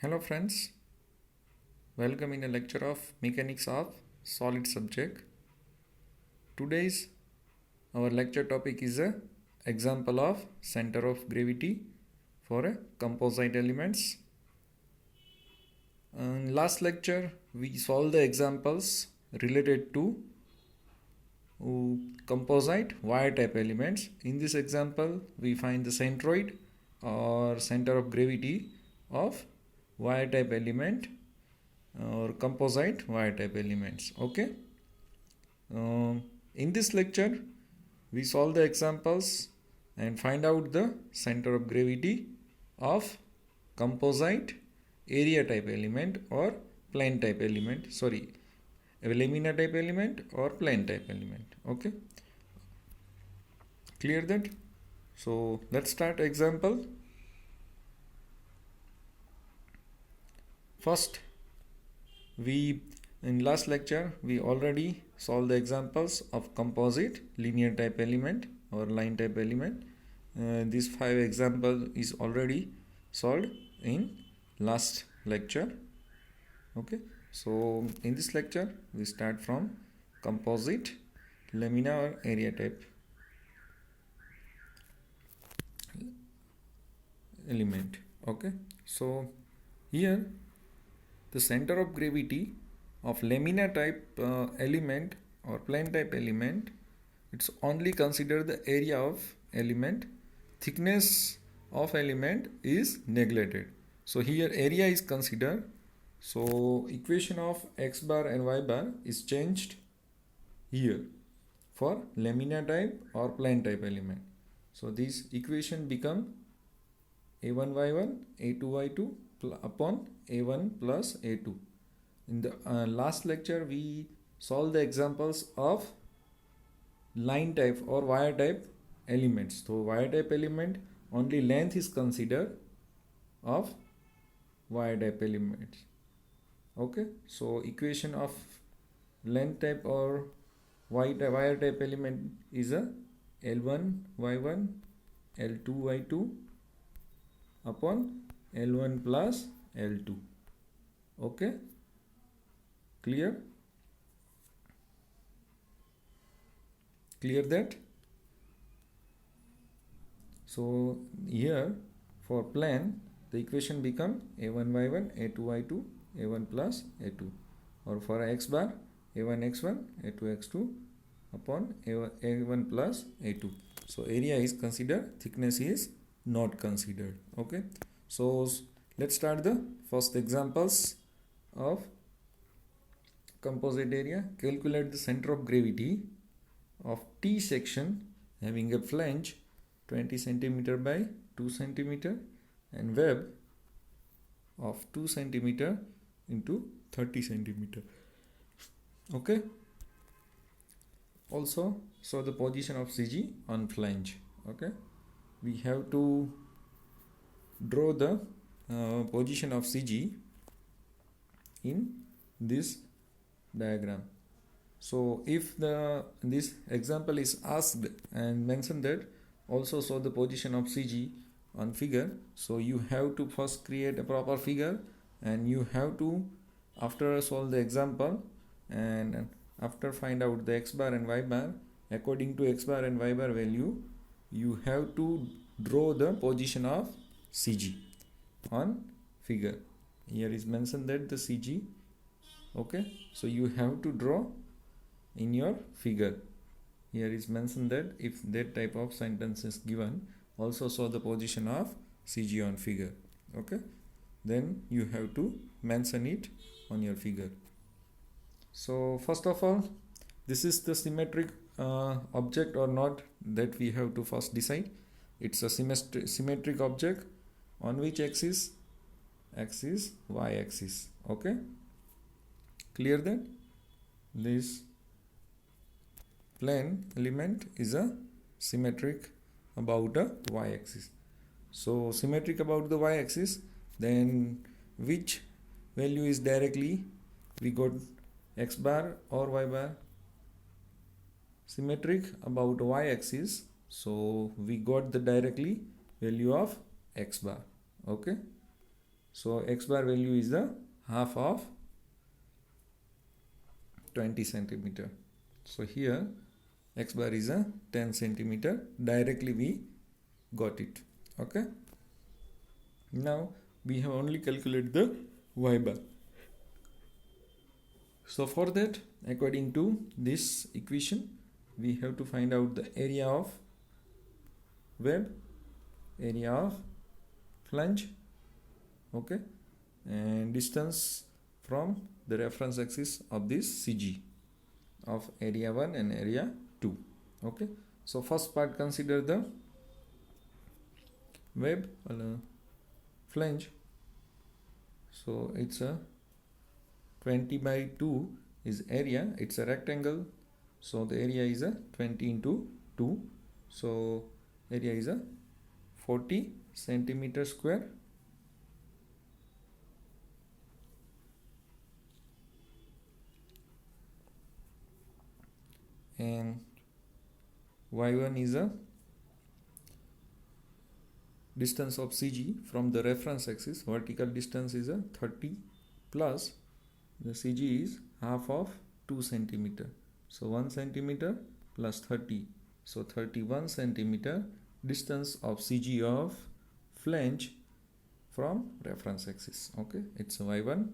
Hello friends, welcome in a lecture of Mechanics of Solid Subject. Today's our lecture topic is a example of center of gravity for a composite elements. In last lecture we solved the examples related to composite wire type elements. In this example we find the centroid or center of gravity of wire type element or composite wire type elements. Okay. In this lecture, we solve the examples and find out the center of gravity of composite area type element or plane type element. Sorry, a laminar type element or plane type element. Okay. Clear that? So let's start example. First, we in last lecture we already solved the examples of composite linear type element or line type element. These 5 example is already solved in last lecture. Okay, so in this lecture we start from composite laminar or area type element. Okay, so here the center of gravity of laminar type element or plane type element, it's only consider the area of element. Thickness of element is neglected. So here area is considered. So equation of x bar and y bar is changed here for laminar type or plane type element. So this equation become a1 y1 a2 y2 upon a1 plus a2. In the last lecture we solved the examples of line type or wire type elements. So wire type element only length is considered of wire type elements. Okay, so equation of length type or wire type element is a L1 y1 L2 y2 upon L1 plus L2. Okay, clear that? So here for plane the equation become a1 y1 a2 y2 a1 plus a2, or for x bar a1 x1 a2 x2 upon a1 plus a2. So area is considered, thickness is not considered. Okay, so let's start the first examples of composite area. Calculate the center of gravity of T section having a flange 20 cm by 2 cm and web of 2 cm into 30 cm. Okay, also show the position of CG on flange. Okay, we have to draw the position of CG in this diagram. So if this example is asked and mentioned that also show the position of CG on figure, so you have to first create a proper figure and you have to, after solve the example and after find out the x bar and y bar, according to x bar and y bar value you have to draw the position of CG on figure. Here is mentioned that the CG. Okay, so you have to draw in your figure. Here is mentioned that if that type of sentence is given, also show the position of CG on figure. Okay, then you have to mention it on your figure. So first of all, this is the symmetric object or not, that we have to first decide. It's a symmetric object on which axis? Axis y axis. Okay, clear that? This plane element is a symmetric about a y axis. So symmetric about the y axis, then which value is directly we got x bar or y bar? Symmetric about y axis, so we got the directly value of x bar. Okay, So x bar value is the half of 20 centimeter. So here x bar is a 10 centimeter. Directly we got it. Okay. Now we have only calculated the y bar. So for that, according to this equation, we have to find out the area of web, area of flange, okay, and distance from the reference axis of this CG of area 1 and area 2. Okay, so first part, consider the web flange. So it's a 20 by 2 is area, it's a rectangle, so the area is a 20 into 2, so area is a 40 centimeter square. And y1 is a distance of CG from the reference axis. Vertical distance is a 30 plus the CG is half of 2 centimeter. So 1 centimeter plus 30. So 31 centimeter distance of CG of flange from reference axis. Okay, it's y1.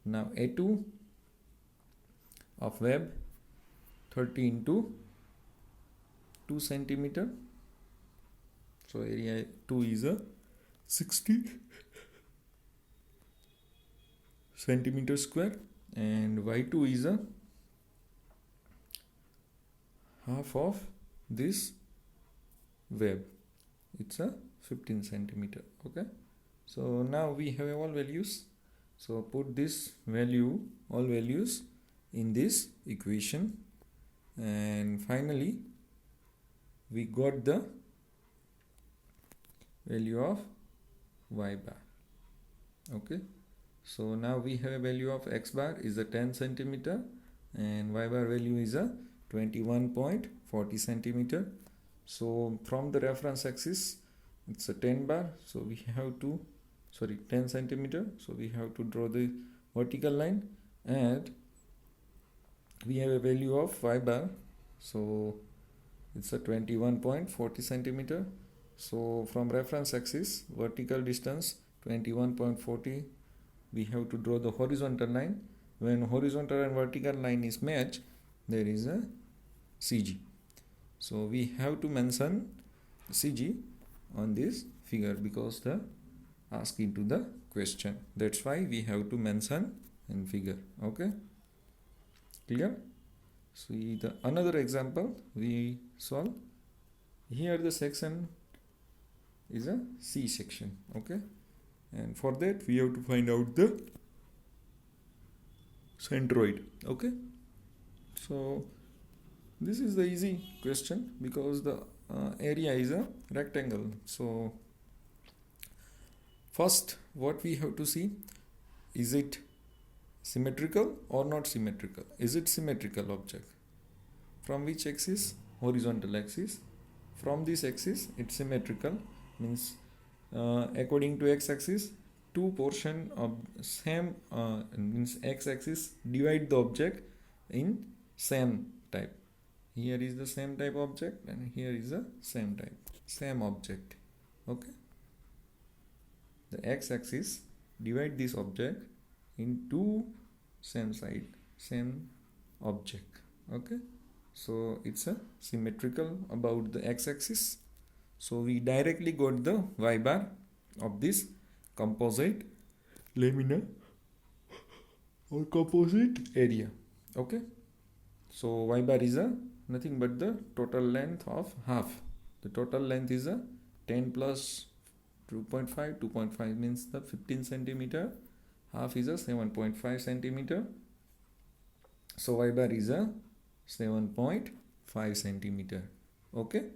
Now A2 of web, 30 into 2 centimeter. So area 2 is a 60 centimeter square, and y2 is a half of this web, it's a 15 centimeter. Okay, so now we have all values, so put this value, all values in this equation, and finally we got the value of y bar. Okay, so now we have a value of x bar is a 10 centimeter and y bar value is a 21.40 centimeter. So from the reference axis it's a 10 bar, so we have to 10 centimeter, so we have to draw the vertical line, and we have a value of y bar, so it's a 21.40 centimeter. So from reference axis, vertical distance 21.40, we have to draw the horizontal line. When horizontal and vertical line is matched, there is a CG. So we have to mention CG on this figure because the ask into the question. That's why we have to mention in figure. Okay, clear? See the another example we solve. Here the section is a C section. Okay, and for that we have to find out the centroid. Okay, so this is the easy question because the area is a rectangle. So first what we have to see, is it symmetrical or not symmetrical? Is it symmetrical object? From which axis? Horizontal axis. From this axis it's symmetrical, means according to x-axis, two portion of same means x-axis divide the object in same type. Here is the same type object and here is the same type, same object. Okay, the x-axis divide this object in two same side, same object. Okay, so it's a symmetrical about the x-axis. So we directly got the y bar of this composite lamina or composite area. Okay, so y bar is a nothing but the total length of half. The total length is a 10 plus 2.5. 2.5 means the 15 centimeter. Half is a 7.5 centimeter. So y bar is a 7.5 centimeter. Okay,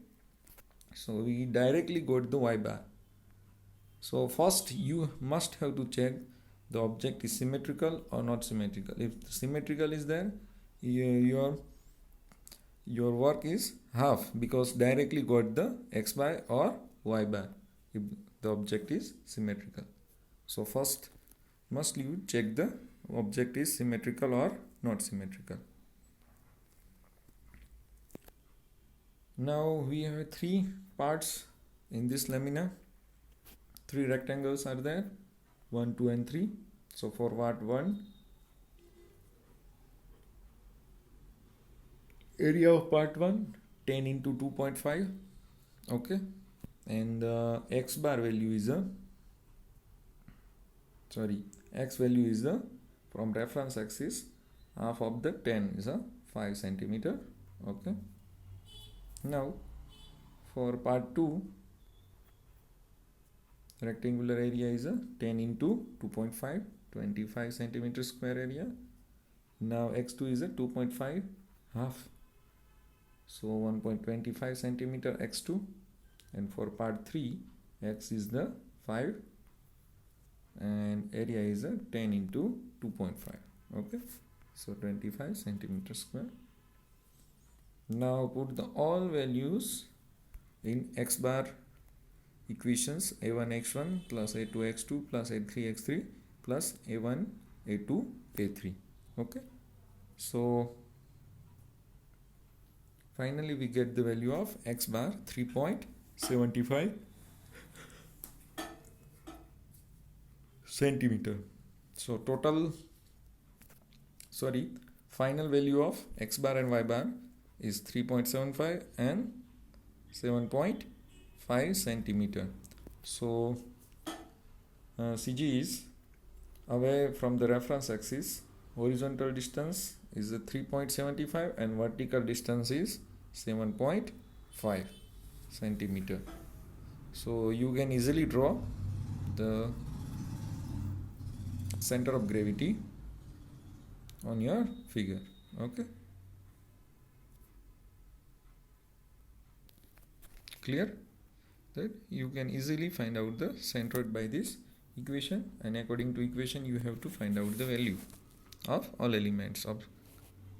so we directly got the y bar. So first you must have to check the object is symmetrical or not symmetrical. If symmetrical is there, your work is half because directly got the x bar or y bar if the object is symmetrical. So first must you check the object is symmetrical or not symmetrical. Now we have three parts in this lamina. Three rectangles are there, 1, 2 and 3. So for part 1, area of part 1 10 into 2.5, okay, and x value is the from reference axis half of the 10 is 5 centimeter, okay. Now for part 2, rectangular area is 10 into 2.5, 25 centimeter square area. Now x2 is 2.5 half, so 1.25 centimeter x2, and for part 3 x is the 5 and area is 10 into 2.5, okay, so 25 centimeter square. Now put the all values in x bar equations, a1 x1 plus a2 x2 plus a3 x3 plus a1 a2 a3, okay. So finally we get the value of x bar 3.75 centimeter. So final value of x bar and y bar is 3.75 and 7.5 centimeter. So CG is away from the reference axis. Horizontal distance is 3.75 and vertical distance is 7.5 centimeter. So you can easily draw the center of gravity on your figure, okay. Clear that you can easily find out the centroid by this equation, and according to equation you have to find out the value of all elements of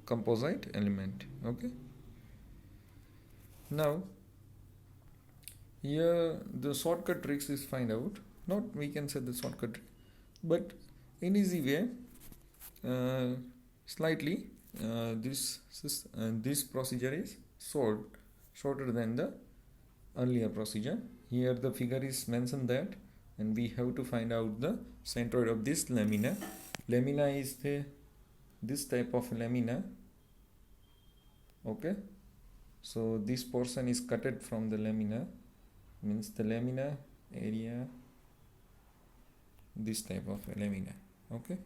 composite element, okay. Now here the shortcut tricks is find out, not we can say the shortcut trick, but in easy way, slightly this procedure is shorter than the earlier procedure. Here the figure is mentioned that, and we have to find out the centroid of this lamina. Lamina is this type of lamina, okay. So this portion is cutted from the lamina, means the lamina area, this type of lamina, okay.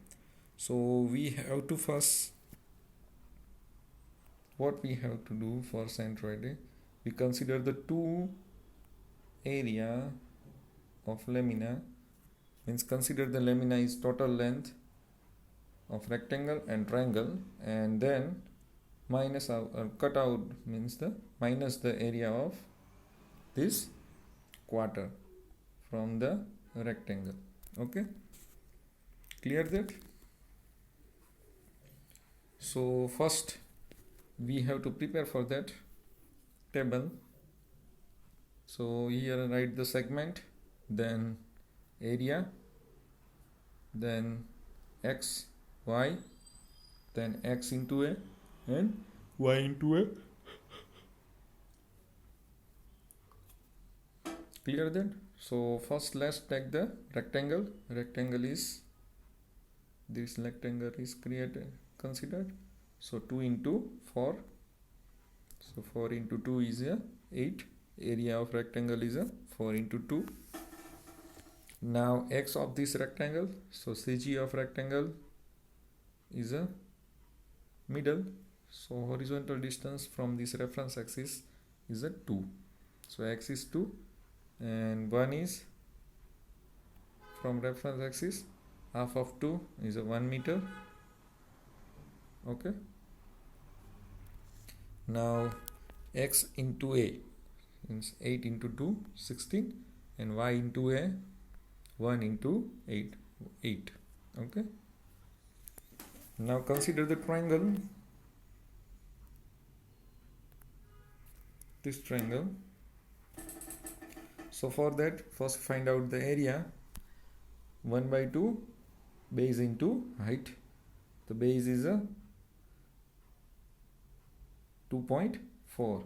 So we have to first, what we have to do for centroid, we consider the two area of lamina, means consider the lamina is total length of rectangle and triangle, and then minus cut out means the minus the area of this quarter from the rectangle, okay. Clear that? So first we have to prepare for that table. So here write the segment, then area, then x, y, then x into a and y into a. Clear that? So first let's take the rectangle. Rectangle is, this rectangle is considered. So 2 into 4. So 4 into 2 is 8. Area of rectangle is 4 into 2. Now x of this rectangle, so CG of rectangle is a middle. So horizontal distance from this reference axis is 2. So x is 2 and 1 is from reference axis, half of 2 is 1 meter, okay. Now x into a means 8 into 2 16, and y into a 1 into 8 8, okay. Now consider the triangle, this triangle. So for that first find out the area. 1/2 base into height. The base is a 2.4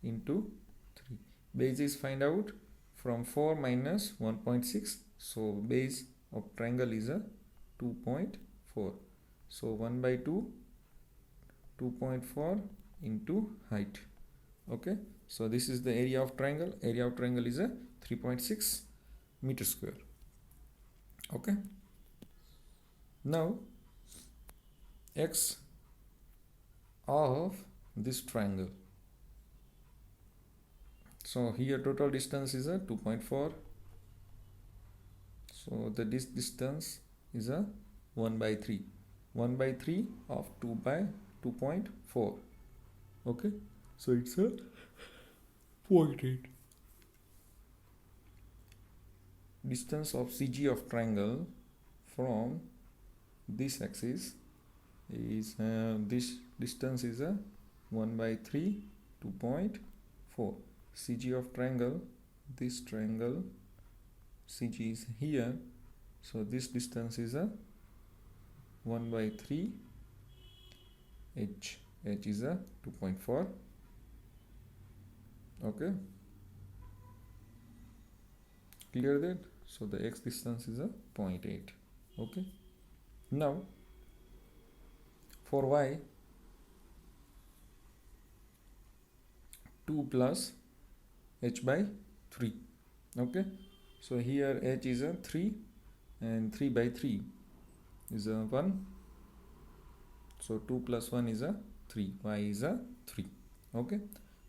into 3. Base is find out from 4 minus 1.6. So base of triangle is a 2.4. So 1/2 2.4 into height. Okay, so this is the area of triangle. Area of triangle is a 3.6 meter square. Okay, now x of this triangle. So here total distance is a 2.4. So the distance is a 1/3. 1/3 of 2.4. Okay, so it's a 0.8. Distance of CG of triangle from this axis is this distance is a 1/3 2.4. CG of triangle, this triangle CG is here, so this distance is a 1/3. H is a 2.4. Okay, clear that? So the x distance is a 0.8. Okay, now for y, 2 plus h/3. Okay, so here h is a 3 and 3/3 is a 1. So 2 plus 1 is a 3. Y is a 3. Okay,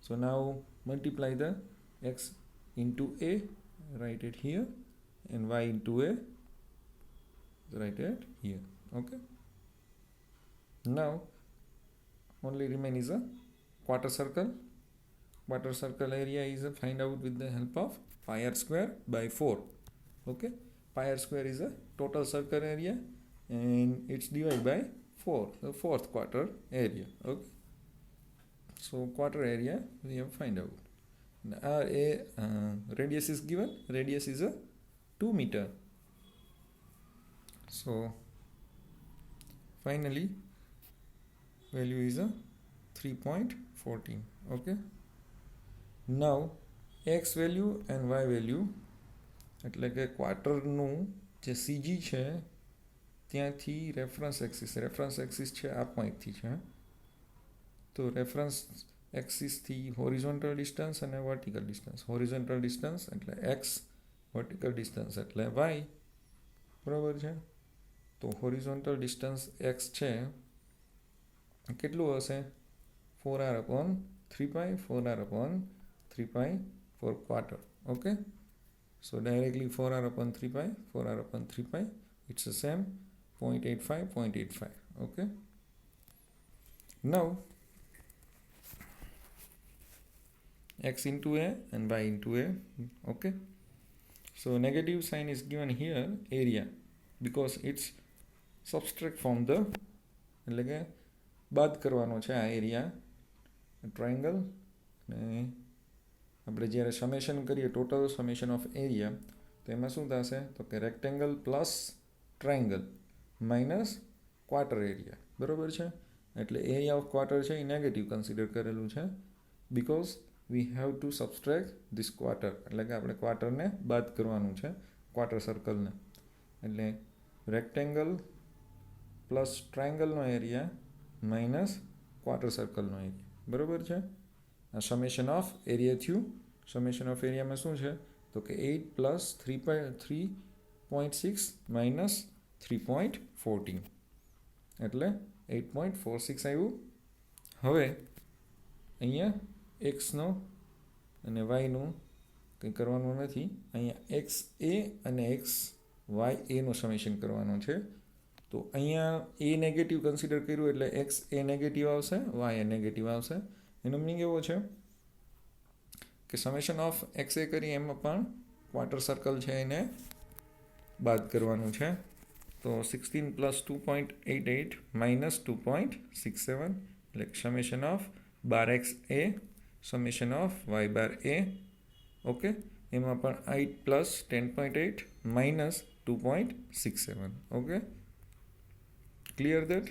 so now multiply the x into a, write it here, and y into a, write it here. Okay, now only remain is a quarter circle. Quarter circle area is find out with the help of pi r square by 4. Okay, pi r square is a total circle area and it's divided by 4, the fourth quarter area. Okay, so quarter area we have find out. Radius is given. Radius is a 2 meter. So finally value is a 3.14. Okay, now x value and y value એટલે કે ક્વાર્ટરનું જે CG છે ત્યાંથી reference axis છે આ પોઈન્ટથી છે. તો રેફરન્સ એક્સિસથી હોરિઝોન્ટલ ડિસ્ટન્સ અને વર્ટિકલ ડિસ્ટન્સ. હોરિઝોન્ટલ ડિસ્ટન્સ એટલે x, વર્ટિકલ ડિસ્ટન્સ એટલે y. બરાબર છે? તો હોરિઝોન્ટલ ડિસ્ટન્સ x છે કેટલું હશે? 4r/3π, 4r/3π for quarter. Okay, so directly 4r/3π, 4r/3π, it's the same 0.85, 0.85. Okay, now x into a and y into a. Okay, so negative sign is given here area because it's subtract from the એટલે કે બાદ કરવાનો છે આ area triangle. અને આપણે જ્યારે summation કરીએ ટોટલ સમેશન ઓફ એરિયા તો એમાં શું થશે? તો કે rectangle plus triangle minus quarter area. બરાબર છે? એટલે એરિયા ઓફ ક્વાર્ટર છે એ નેગેટિવ કન્સિડર કરેલું છે because we have to subtract this quarter. એટલે કે આપણે ક્વાર્ટરને બાદ કરવાનું છે, ક્વાર્ટર સર્કલને. એટલે રેક્ટેંગલ પ્લસ ટ્રાયંગલનો એરિયા માઇનસ ક્વાર્ટર સર્કલનો એરિયા. બરાબર છે? આ સમેશન ઓફ એરિયા થયું. સમેશન ઓફ એરિયામાં શું છે? તો કે 8 પ્લસ 3.6 માઇનસ 3.14 એટલે 8.46 આવ્યું. હવે અહીંયા એક્સનો અને વાયનું કંઈ કરવાનું નથી. અહીંયા એક્સ એ અને એક્સ વાય એનું સમેશન કરવાનું છે. તો અહીંયા એ નેગેટિવ કન્સિડર કર્યું એટલે એક્સ એ નેગેટિવ આવશે, વાય એ નેગેટિવ આવશે. એનો મિનિંગ એવો છે કે સમેશન ઓફ એક્સ એ કરી એમાં પણ ક્વાર્ટર સર્કલ છે એને બાદ કરવાનું છે. તો 16 પ્લસ 2.88 માઇનસ 2.67 એટલે summation of bar x a, summation of y bar a. Okay, એમાં પણ 8 plus 10.8 minus 2.67. Okay, clear that?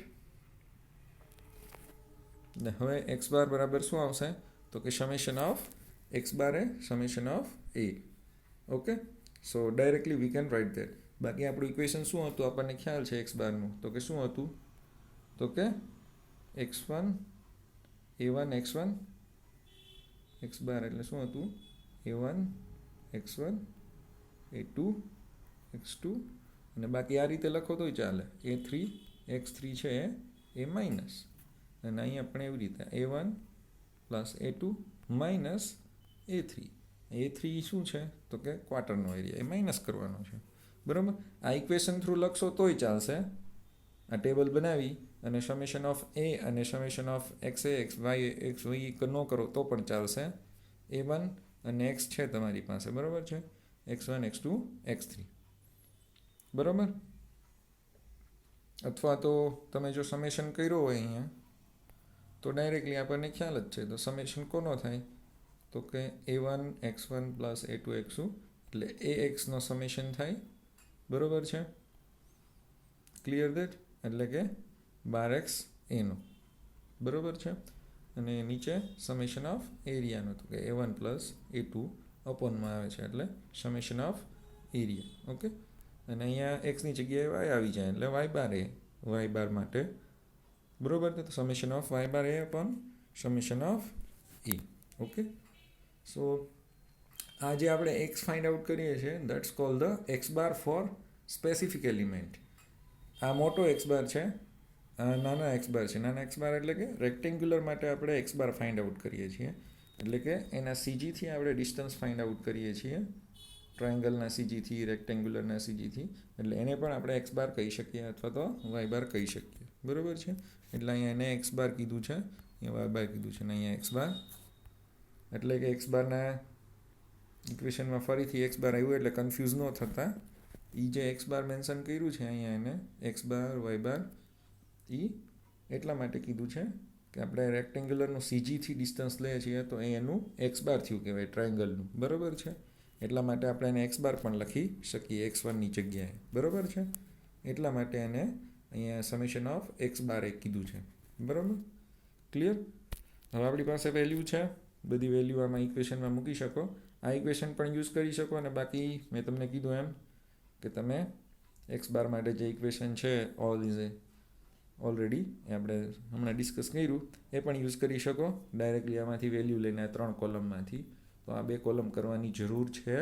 હવે x બાર બરાબર શું આવશે તો કે summation of x bar a summation of a. Okay, so directly we can write that. બાકી આપણું ઇક્વેશન શું હતું આપણને ખ્યાલ છે x બારનું, તો કે શું હતું તો કે x1 a1 x1 x બાર એટલે શું હતું a1 x1 a2 x2 અને બાકી આ રીતે લખો તોય ચાલે, a3 x3 છે એ માઇનસ, અને અહીંયા આપણે એવી રીતે a1 plus a2 minus a3 શું છે તો કે ક્વાર્ટરનો એરિયા એ માઇનસ કરવાનો છે. બરાબર, આ ઇક્વેશન થ્રુ લખશો તોય ચાલશે. આ ટેબલ બનાવી અને સમેશન ઓફ a અને summation of x a x y x y ન કરો તો પણ ચાલશે. a1 અને x છે તમારી પાસે, બરાબર છે, x1 x2 x3, બરાબર. અથવા તો તમે જો સમેશન કર્યો હોય અહીંયા તો ડાયરેક્ટલી આપણને ખ્યાલ જ છે, તો સમેશન કોનો થાય તો કે a1 x1 plus a2 x2 એટલે axનો સમેશન થાય, બરાબર છે, ક્લિયર ધેટ, એટલે કે 12x એનો, બરાબર છે. અને નીચે સમેશન ઓફ એરિયાનો તો કે a1 પ્લસ a2 અપોનમાં આવે છે એટલે સમેશન ઓફ એરિયા. ઓકે, અને અહીંયા એક્સની જગ્યાએ y આવી જાય એટલે y બાર માટે, બરાબર, તો summation of y bar A upon summation of e. Okay, so આ જે આપણે x ફાઇન્ડ આઉટ કરીએ છીએ that's called the x bar for specific element. આ મોટો x બાર છે, આ નાના x બાર છે. નાના x બાર એટલે કે રેક્ટેન્ગ્યુલર માટે આપણે x બાર ફાઇન્ડ આઉટ કરીએ છીએ, એટલે કે એના સીજીથી આપણે ડિસ્ટન્સ ફાઇન્ડ આઉટ કરીએ છીએ, ટ્રાયંગલના સીજીથી, રેક્ટેન્ગ્યુલરના સીજીથી, એટલે એને પણ આપણે x બાર કહી શકીએ અથવા તો y બાર કહી શકીએ, બરાબર છે. એટલે અહીંયા એને x બાર કીધું છે, અહીંયા y બાર કીધું છે, અને અહીંયા x બાર, એટલે કે x બારના ઇક્વેશનમાં ફરીથી x બાર આવ્યું એટલે કન્ફ્યુઝ ન થતા, એ જે x બાર મેન્શન કર્યું છે અહીંયા એને x બાર y બાર એ એટલા માટે કીધું છે કે આપણે રેક્ટેન્ગ્યુલરનું સીજીથી ડિસ્ટન્સ લઈએ છીએ તો એનું x બાર થયું કહેવાય ટ્રાયંગલનું, બરાબર છે. એટલા માટે આપણે એને x બાર પણ લખી શકીએ x1ની જગ્યાએ, બરાબર છે. એટલા માટે એને અહીંયા સમેશન ઓફ x બાર એક કીધું છે, બરાબર, ક્લિયર. હવે આપણી પાસે વેલ્યુ છે, બધી વેલ્યુ આમાં ઇક્વેશનમાં મૂકી શકો, આ ઇક્વેશન પણ યુઝ કરી શકો, અને બાકી મેં તમને કીધું એમ કે તમે x બાર માટે જે ઇક્વેશન છે ઓલરેડી આપણે હમણાં ડિસ્કસ કર્યું એ પણ યુઝ કરી શકો ડાયરેક્ટલી આમાંથી વેલ્યુ લઈને આ 3 કોલમમાંથી. તો આ 2 કોલમ કરવાની જરૂર છે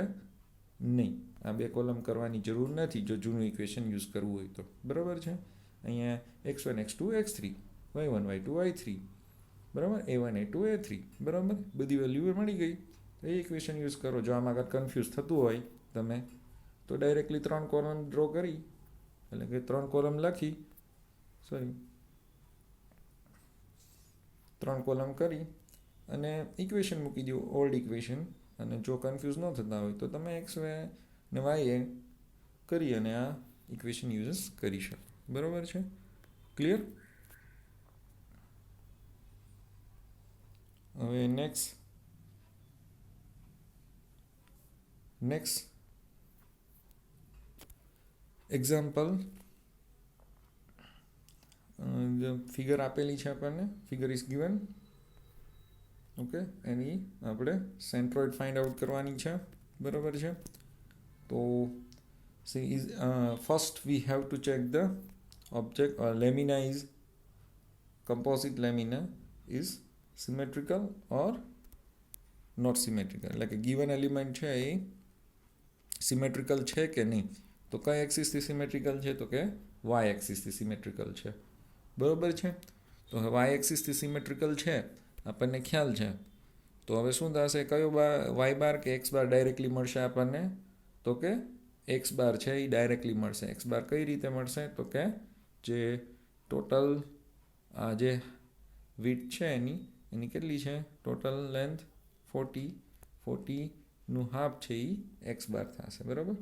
નહીં, આ 2 કોલમ કરવાની જરૂર નથી જો જૂનું ઇક્વેશન યુઝ કરવું હોય તો, બરાબર છે. અહીંયા x1 x2 x3 y1 y2 y3, બરાબર, a1 a2 a3, બરાબર, બધી વેલ્યુ મળી ગઈ. તો એ ઇક્વેશન યુઝ કરો. જો આમાં આગળ કન્ફ્યુઝ થતું હોય તમે તો ડાયરેક્ટલી 3 કોલમ ડ્રો કરી, એટલે કે 3 કોલમ લખી, 3 કોલમ કરી અને ઇક્વેશન મૂકી દો, ઓલ્ડ ઇક્વેશન. અને જો કન્ફ્યુઝ ન થતા હોય તો તમે x ને y કરી અને આ ઇક્વેશન યુઝ કરી શકો, બરાબર છે, ક્લિયર. હવે નેક્સ્ટ એક્ઝામ્પલ, ફિગર આપેલી છે આપણને, ફિગર ઇઝ ગિવન. ઓકે, એની આપણે સેન્ટ્રોઇડ ફાઇન્ડ આઉટ કરવાની છે, બરાબર છે. તો first V have to check the object lamina is composite lamina is symmetrical or not symmetrical, એટલે કે given element છે એ સિમેટ્રિકલ છે કે નહીં. તો કઈ એક્સિસથી સિમેટ્રિકલ છે તો કે y એક્સિસથી સિમેટ્રિકલ છે, બરાબર છે. તો y એક્સિસથી સિમેટ્રિકલ છે આપણને ખ્યાલ છે. તો હવે શું થશે, કયો y બાર કે x બાર ડાયરેક્ટલી મળશે આપણને તો કે x બાર છે એ ડાયરેક્ટલી મળશે. x બાર કઈ રીતે મળશે તો કે જે ટોટલ આ જે વિડ્થ છે એની કેટલી છે, ટોટલ લેન્થ 40નું હાફ છે એ x બાર થશે, બરાબર.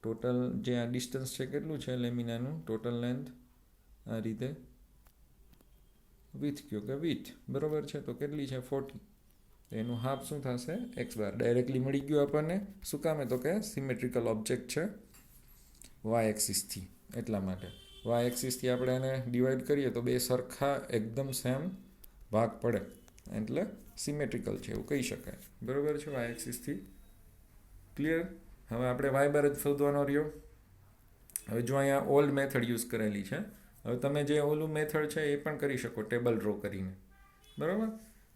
ટોટલ જે આ ડિસ્ટન્સ છે કેટલું છે લેમિનાનું, ટોટલ લેન્થ આ રીતે વિથ કયો કે વિથ, બરાબર છે. તો કેટલી છે 40, એનું હાફ શું થશે x બાર. ડાયરેક્ટલી મળી ગયું આપણને, શું કામે તો કે સિમેટ્રિકલ ઓબ્જેક્ટ છે વાય એક્સિસથી, એટલા માટે વાય એક્સિસથી આપણે એને ડિવાઈડ કરીએ તો બે સરખા એકદમ સેમ ભાગ પડે, એટલે સિમેટ્રિકલ છે એવું કહી શકાય. બરાબર છે, વાય એક્સિસથી. ક્લિયર? હવે આપણે વાય બાર જ શોધવાનો રહ્યો. હવે જો અહીંયા ઓલ્ડ મેથડ યુઝ કરેલી છે, હવે તમે જે ઓલું મેથડ છે એ પણ કરી શકો ટેબલ ડ્રો કરીને. બરાબર?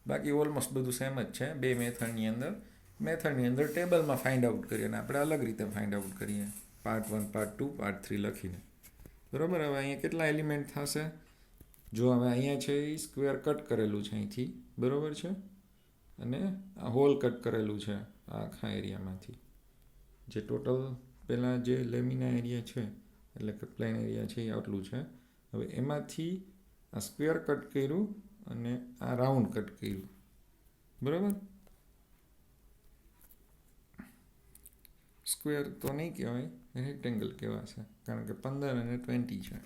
બાકી ઓલમોસ્ટ બધું સેમ જ છે બે મેથડની અંદર ટેબલમાં ફાઇન્ડ આઉટ કરીએ અને આપણે અલગ રીતે ફાઇન્ડ આઉટ કરીએ, પાર્ટ 1, પાર્ટ 2, પાર્ટ 3 લખીને. બરાબર? હવે અહીંયા કેટલા એલિમેન્ટ થશે? જો હવે અહીંયા છે એ સ્ક્વેર કટ કરેલું છે અહીંથી, બરાબર છે, અને આ હોલ કટ કરેલું છે આ આખા એરિયામાંથી. જે ટોટલ પહેલાં જે લેમિના એરિયા છે એટલે કે પ્લેન એરિયા છે એ આટલું છે. હવે એમાંથી આ સ્ક્વેર કટ કર્યું અને આ રાઉન્ડ કટ કર્યું. બરાબર? સ્ક્વેર તો નહીં કહેવાય, રેક્ટેંગલ કહેવાશે, કારણ કે 15 અને 20 છે.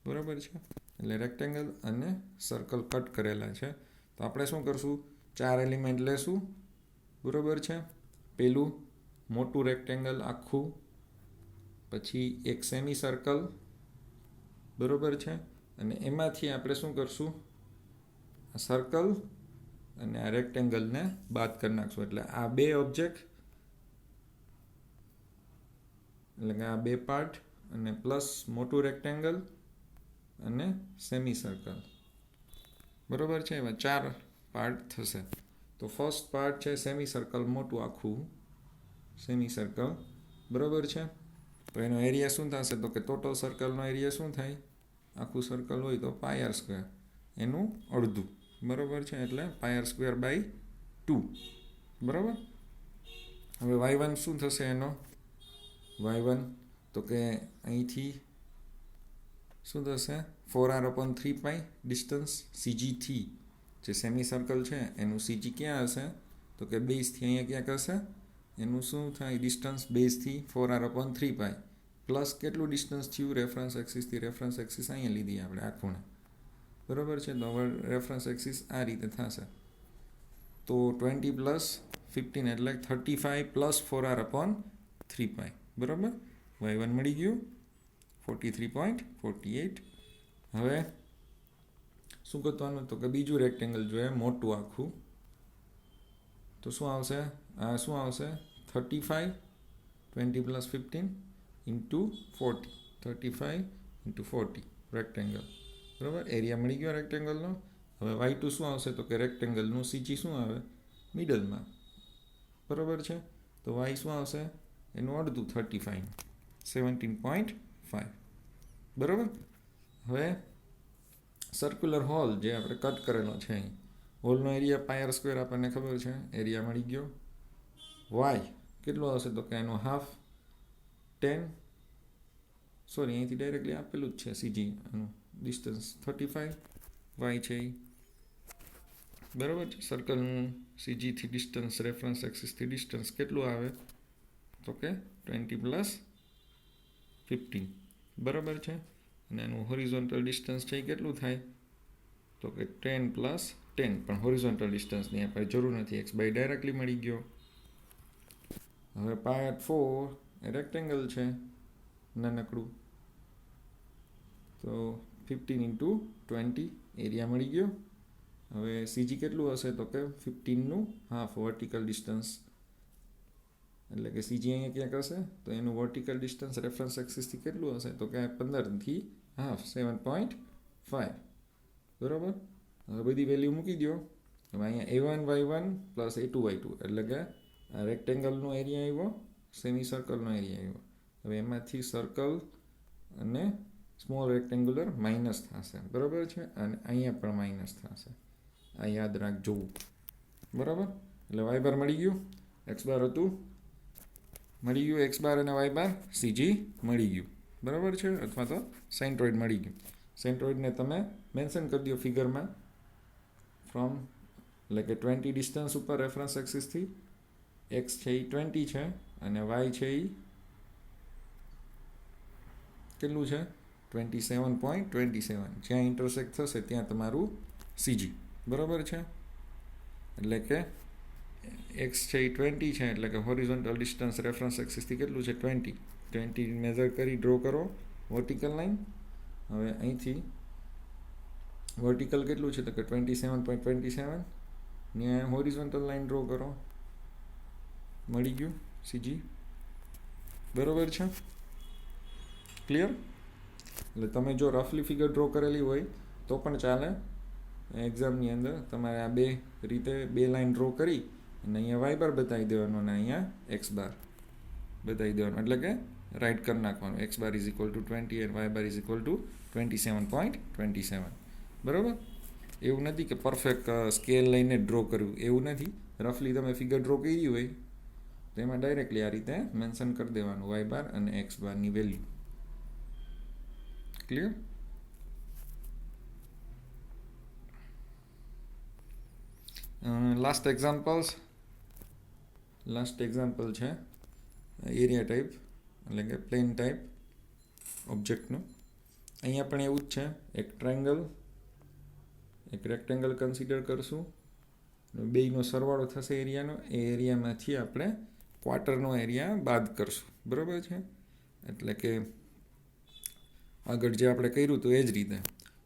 બરાબર છે? એટલે રેક્ટેંગલ અને સર્કલ કટ કરેલા છે. તો આપણે શું કરશું? 4 એલિમેન્ટ લેશું. બરાબર છે? પેલું મોટું રેક્ટેંગલ આખું, પછી એક સેમી સર્કલ, બરાબર છે, અને એમાંથી આપણે શું કરશું? આ સર્કલ અને આ રેક્ટેંગલને બાદ કરી નાખશું. એટલે આ બે ઓબ્જેક્ટ, એટલે કે આ બે પાર્ટ અને પ્લસ મોટું રેક્ટેંગલ અને સેમી સર્કલ. બરાબર છે? એમાં 4 પાર્ટ થશે. તો ફર્સ્ટ પાર્ટ છે સેમી સર્કલ, મોટું આખું સેમી સર્કલ. બરાબર છે? તો એનો એરિયા શું થશે? તો કે ટોટલ સર્કલનો એરિયા શું થાય? આખું સર્કલ હોય તો પાયર સ્ક્વેર, એનું અડધું. બરાબર છે? એટલે પાયર સ્ક્વેર બાય 2. બરાબર? હવે y1 શું થશે એનો? y1 તો કે અહીંથી શું થશે? 4r/3π ડિસ્ટન્સ CGથી, જે સેમી સર્કલ છે એનું CG ક્યાં હશે? તો કે બેઝથી અહીંયા ક્યાંક હશે. એનું શું થાય? ડિસ્ટન્સ બેઝથી 4r/3π પ્લસ કેટલું ડિસ્ટન્સ થયું રેફરન્સ એક્સિસથી? રેફરન્સ એક્સિસ અહીંયા લીધી આપણે આખું. બરાબર છે? તો હવે રેફરન્સ એક્સિસ આ રીતે થશે. તો 20 + 15 એટલે 35 + 4r/3π. બરાબર? y1 મળી ગયું 43.48. હવે શું કરવાનું? તો કે બીજું રેક્ટેંગલ જોઈએ મોટું આખું. તો શું આવશે? આ શું આવશે? 35 20 + 15 × 40, 35 × 40 રેક્ટેંગલ. બરાબર? એરિયા મળી ગયો રેક્ટેંગલનો. હવે y2 શું આવશે? તો કે રેક્ટેંગલનું CG શું આવે? મિડલમાં. બરાબર છે? તો y શું આવશે? એનું અડધું 35, 17.5. બરાબર? હવે સર્ક્યુલર હોલ જે આપણે કટ કરેલો છે અહીં, હોલનો એરિયા પાયર સ્ક્વેર આપણને ખબર છે, એરિયા મળી ગયો. વાય કેટલો આવશે? તો કે એનો હાફ 10, સોરી અહીંથી ડાયરેક્ટલી આપેલું જ છે CG, એનું ડિસ્ટન્સ 35 વાય છે એ. બરાબર છે? સર્કલનું CGથી ડિસ્ટન્સ, રેફરન્સ એક્સિસથી ડિસ્ટન્સ કેટલું આવે? તો કે 20 + 15. બરાબર છે? અને એનું હોરિઝોન્ટલ ડિસ્ટન્સ છે એ કેટલું થાય? તો કે 10 + 10, પણ હોરિઝોન્ટલ ડિસ્ટન્સની આપણે જરૂર નથી, x બાય ડાયરેક્ટલી મળી ગયો. હવે પાર્ટ 4 એ રેક્ટેંગલ છે નાનકડું, તો 15 × 20 એરિયા મળી ગયો. હવે CG કેટલું હશે? તો કે 15નું હાફ વર્ટિકલ ડિસ્ટન્સ, એટલે કે CG અહીંયા ક્યાંક હશે. તો એનું વર્ટિકલ ડિસ્ટન્સ રેફરન્સ એક્સિસથી કેટલું હશે? તો કે 15થી હાફ 7.5. બરાબર? હવે બધી વેલ્યુ મૂકી દો. હવે અહીંયા a1y1 + a2y2 એટલે કે આ રેક્ટેંગલનો એરિયા આવ્યો, સેમી સર્કલનો એરિયા આવ્યો. હવે એમાંથી સર્કલ અને સ્મોલ રેક્ટેંગ્યુલર માઇનસ થશે. બરાબર છે? અને અહીંયા પણ માઇનસ થશે. આ યાદ રાખજો. બરાબર? એટલે y બાર મળી ગયું, x બાર હતું મળી ગયું, x બાર અને y બાર CG મળી ગયું. બરાબર છે? અથવા તો સેન્ટ્રોઇડ મળી ગયું. સેન્ટ્રોઇડને તમે મેન્શન કરી દો ફિગરમાં, ફ્રોમ એટલે કે 20 ડિસ્ટન્સ ઉપર રેફરન્સ એક્સિસથી, x છે એ 20 છે અને y છે એ કેટલું છે? 27.27. જ્યાં ઇન્ટરસેક્ટ થશે ત્યાં તમારું CG. બરાબર છે? એટલે કે x છે એ 20 છે, એટલે કે હોરિઝોન્ટલ ડિસ્ટન્સ રેફરન્સ એક્સિસથી કેટલું છે? 20. 20 મેઝર કરી ડ્રો કરો વર્ટિકલ લાઈન. હવે અહીંથી વર્ટિકલ કેટલું છે તો કે 27.27 ને હોરિઝોન્ટલ લાઈન ડ્રો કરો. મળી ગયું સીજી. બરોબર છે, ક્લિયર. એટલે તમે જો રફલી ફિગર ડ્રો કરેલી હોય તો પણ ચાલે. એક્ઝામની અંદર તમારે આ બે રીતે બે લાઈન ડ્રો કરી અને અહીંયા વાય બાર બતાવી દેવાનું અને અહીંયા એક્સ બાર બતાવી દેવાનું, એટલે કે રાઇટ કરી નાખવાનું. X bar is equal to 20 and y bar is equal to 27.27. બરાબર. એવું નથી કે પરફેક્ટ સ્કેલ લઈને ડ્રો કરવું, એવું નથી. રફલી તમે ફિગર ડ્રો કરી હોય તો એમાં ડાયરેક્ટલી આ રીતે મેન્શન કરી દેવાનું વાય બાર અને એક્સ બારની વેલ્યુ. ક્લિયર. લાસ્ટ એક્ઝામ્પલ છે એરિયા ટાઈપ એટલે કે પ્લેન ટાઈપ ઓબ્જેક્ટનું. અહીંયા પણ એવું જ છે. એક ટ્રાયંગલ એક રેક્ટેંગલ કન્સિડર કરશું. બેયનો સરવાળો થશે એરિયાનો. એ એરિયામાંથી આપણે ક્વાર્ટરનો એરિયા બાદ કરશું. બરાબર છે. એટલે કે આગળ જે આપણે કર્યું હતું એ જ રીતે.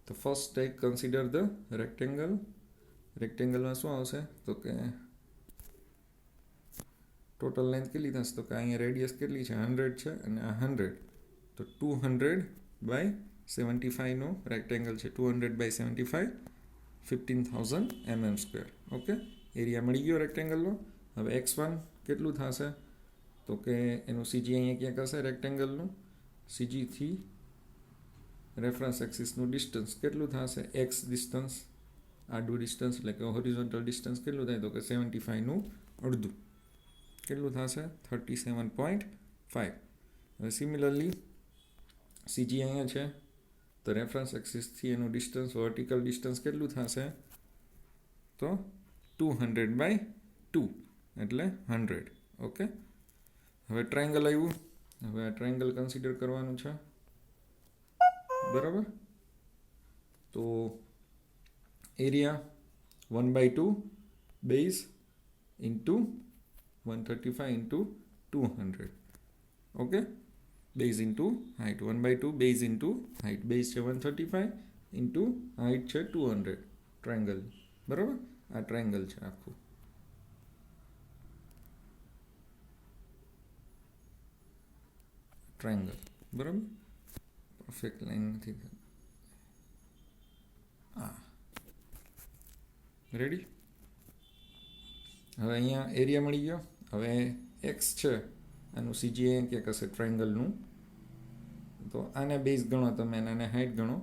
તો first take consider the rectangle. રેક્ટેંગલમાં શું આવશે તો કે ટોટલ લેન્થ કેટલી થશે તો કે અહીંયા રેડિયસ કેટલી છે 100 છે અને આ 100, તો 200/75 નો રેક્ટેંગલ છે. 200/75 15,000 mm². ઓકે, એરિયા મળી ગયો રેક્ટેંગલનો. હવે x1 કેટલું થશે તો કે એનું સીજી અહીંયા ક્યાંક હશે રેક્ટેંગલનું. સીજીથી રેફરન્સ એક્સિસનું ડિસ્ટન્સ કેટલું થશે, એક્સ ડિસ્ટન્સ, આડું ડિસ્ટન્સ એટલે કે હોરિઝોન્ટલ ડિસ્ટન્સ કેટલું થાય તો કે 75નું અડધું કેટલું થશે 37.5. હવે સિમિલરલી સીજી અહીંયા છે તો રેફરન્સ એક્સિસથી એનું ડિસ્ટન્સ વર્ટિકલ ડિસ્ટન્સ કેટલું થશે તો 200/2 એટલે 100. ઓકે, હવે ટ્રાયંગલ આવ્યું. હવે આ ટ્રાયંગલ કન્સિડર કરવાનું છે. બરાબર. તો area 1/2 base into 135 into 200. Okay, base into height 1/2 base into height. Base છે 135 ઇન્ટુ હાઇટ છે 200. ટ્રાયંગલ. બરાબર. આ ટ્રાયંગલ છે આખું. ટ્રાયંગલ. બરાબર. પરફેક્ટ લાઈન નથી. રેડી. હવે અહીંયા એરિયા મળી ગયો. હવે એક્સ છે આનું સીજી અહીંયા ક્યાંક હશે ટ્રાયંગલનું. તો આને બેઝ ગણો તમે અને આને હાઇટ ગણો.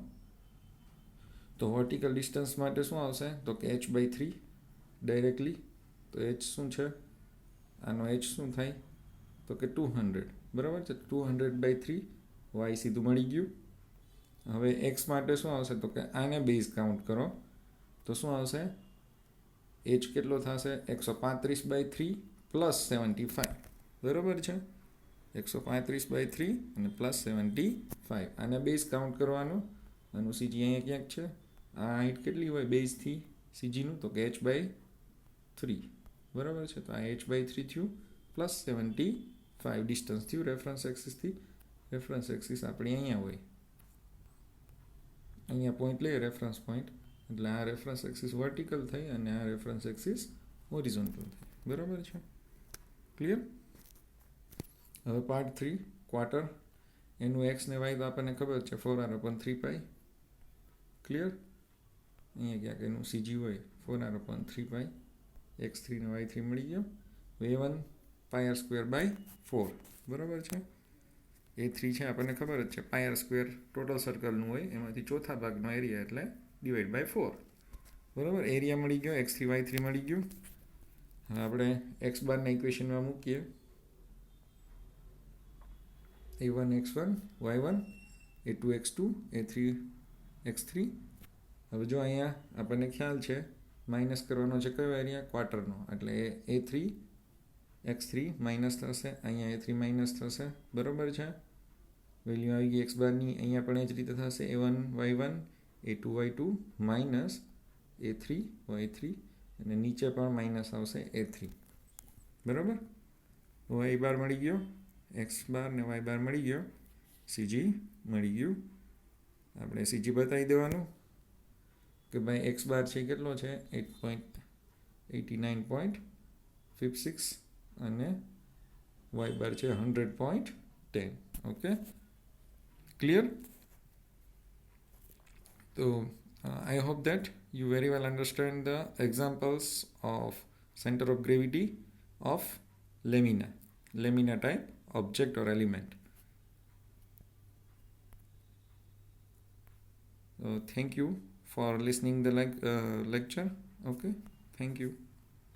તો વર્ટિકલ ડિસ્ટન્સ માટે શું આવશે તો કે h/3 ડાયરેક્ટલી. તો h શું છે, આનો h શું થાય તો કે 200. બરાબર છે. 200/3 y સીધું મળી ગયું. હવે x માટે શું આવશે તો કે આને બેઝ કાઉન્ટ કરો તો શું આવશે h કેટલો થશે 135/3 પ્લસ 75. બરાબર છે. 135/3 અને પ્લસ 75. આને બેઝ કાઉન્ટ કરવાનું. આનું સીજી અહીંયા ક્યાંક છે. આ હાઇટ કેટલી હોય બેઝથી સીજીનું તો કે h/3. બરાબર છે. તો આ h/3 થયું પ્લસ 75 ડિસ્ટન્સ થયું રેફરન્સ એક્સિસથી. રેફરન્સ એક્સિસ આપણી અહીંયા હોય. અહીંયા પોઈન્ટ લઈએ રેફરન્સ પોઈન્ટ, એટલે આ રેફરન્સ એક્સિસ વર્ટિકલ થઈ અને આ રેફરન્સ એક્સિસ હોરિઝોન્ટલ થઈ. બરાબર છે. ક્લિયર. હવે પાર્ટ 3 ક્વાર્ટર. એનું એક્સ ને વાય તો આપણને ખબર છે 4r/3π. ક્લિયર. અહીંયા ક્યાંક એનું સીજી હોય 4r/3π. x3 ને y3 મળી ગયો. a1 πr²/4. બરાબર છે. a3 છે આપણને ખબર જ છે πr² ટોટલ સર્કલનું હોય, એમાંથી ચોથા ભાગનો એરિયા એટલે /4. બરાબર. એરિયા મળી ગયો. x3 y3 મળી ગયું. હવે આપણે x બારના ઇક્વેશનમાં મૂકીએ. a1 x1 y1 a2 x2 a3 x3. હવે જો અહીંયા આપણને ખ્યાલ છે માઇનસ કરવાનો છે કયો એરિયા ક્વાર્ટરનો, એટલે a3 x3 માઇનસ થશે, અહીંયા a3 માઇનસ થશે. બરાબર છે. વેલ્યુ આવી ગઈ x બારની. અહીંયા પણ એ જ રીતે થશે a1 y1 a2 y2 minus a3 y3 અને નીચે પણ માઇનસ આવશે a3. બરાબર. y બાર મળી ગયો. એક્સ બાર ને વાય બાર મળી ગયો, સીજી મળી ગયું. આપણે સીજી બતાવી દેવાનું કે ભાઈ એક્સ બાર છે કેટલો છે 8.89.56 અને વાય બાર છે 100.10. Okay, clear? So I hope that you very well understand the examples of center of gravity of lamina type object or element. Thank you for listening the lecture. Okay, thank you.